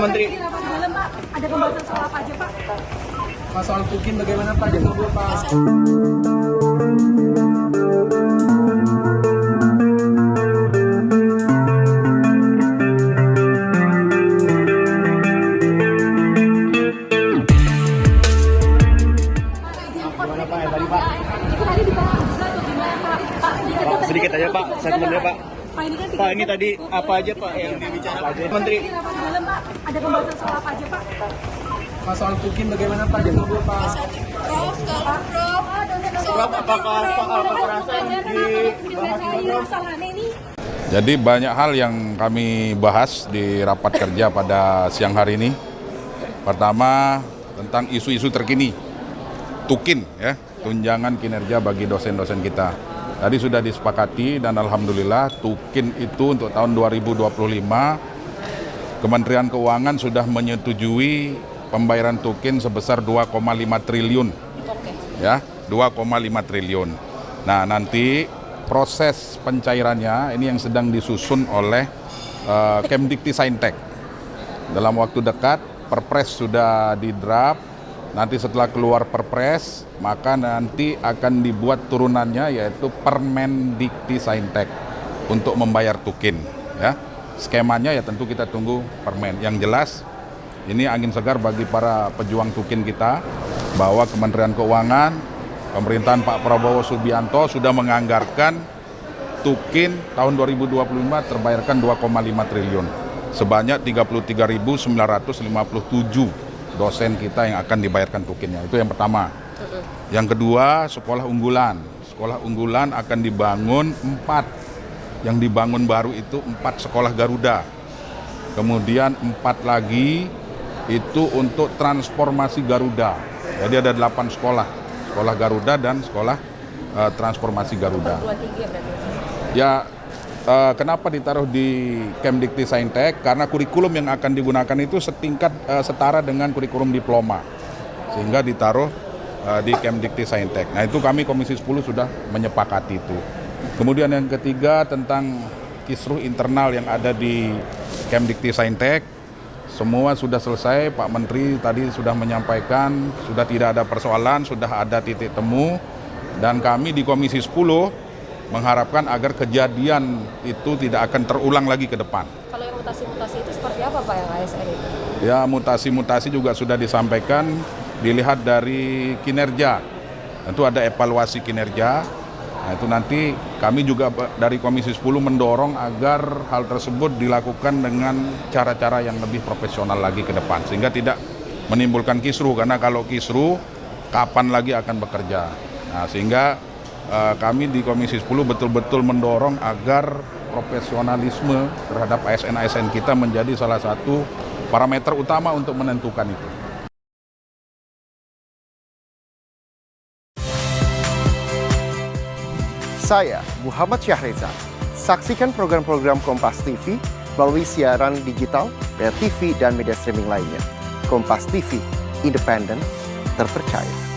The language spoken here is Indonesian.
Menteri. Di rapat malam, Pak, ada pembahasan soal apa aja, Pak? Soal Tukin bagaimana Pak? Ditunggu Pak. Gimana Pak? Tadi Pak? Itu tadi dibahas juga atau gimana, Pak? Pak, sedikit aja Pak, statementnya Pak. Pak, ini kan Pak, ini tadi apa aja Pak yang dibicarakan Menteri? Di rapat malam, Pak, ada pembahasan soal apa aja, Pak? Soal Tukin bagaimana Pak? Ditunggu Pak. Prof, apakah soal kekerasan dibahas juga Prof? Jadi banyak hal yang kami bahas di rapat kerja pada siang hari ini. Pertama, tentang isu-isu terkini. Tukin, ya, tunjangan kinerja bagi dosen-dosen kita. Tadi sudah disepakati dan alhamdulillah Tukin itu untuk tahun 2025 Kementerian Keuangan sudah menyetujui pembayaran Tukin sebesar 2,5 triliun. Ya, 2,5 triliun. Nah, nanti proses pencairannya ini yang sedang disusun oleh Kemdikti-Saintek. Dalam waktu dekat Perpres sudah di-draft. Nanti setelah keluar Perpres, maka nanti akan dibuat turunannya yaitu Permendikti-Saintek untuk membayar Tukin. Ya, skemanya ya tentu kita tunggu Permen. Yang jelas ini angin segar bagi para pejuang Tukin kita bahwa Kementerian Keuangan, pemerintahan Pak Prabowo Subianto sudah menganggarkan Tukin tahun 2025 terbayarkan 2,5 triliun. Sebanyak 33.957 dosen kita yang akan dibayarkan Tukinnya. Itu yang pertama. Yang kedua, sekolah unggulan. Sekolah unggulan akan dibangun 4. Yang dibangun baru itu 4 sekolah Garuda. Kemudian 4 lagi itu untuk transformasi Garuda. Jadi ada 8 sekolah. Sekolah Garuda dan sekolah transformasi Garuda. Ya, kenapa ditaruh di Kemdikti-Saintek? Karena kurikulum yang akan digunakan itu setara dengan kurikulum diploma. Sehingga ditaruh di Kemdikti-Saintek. Nah, itu kami Komisi 10 sudah menyepakati itu. Kemudian yang ketiga tentang kisruh internal yang ada di Kemdikti-Saintek. Semua sudah selesai, Pak Menteri tadi sudah menyampaikan, sudah tidak ada persoalan, sudah ada titik temu. Dan kami di Komisi 10 mengharapkan agar kejadian itu tidak akan terulang lagi ke depan. Kalau yang mutasi-mutasi itu seperti apa Pak yang ASN itu? Ya, mutasi-mutasi juga sudah disampaikan, dilihat dari kinerja. Tentu ada evaluasi kinerja. Nah, itu nanti kami juga dari Komisi 10 mendorong agar hal tersebut dilakukan dengan cara-cara yang lebih profesional lagi ke depan. Sehingga tidak menimbulkan kisruh, karena kalau kisruh, kapan lagi akan bekerja. Nah, sehingga kami di Komisi 10 betul-betul mendorong agar profesionalisme terhadap ASN-ASN kita menjadi salah satu parameter utama untuk menentukan itu. Saya Muhammad Syahreza. Saksikan program-program Kompas TV melalui siaran digital, pay TV, dan media streaming lainnya. Kompas TV, independen, terpercaya.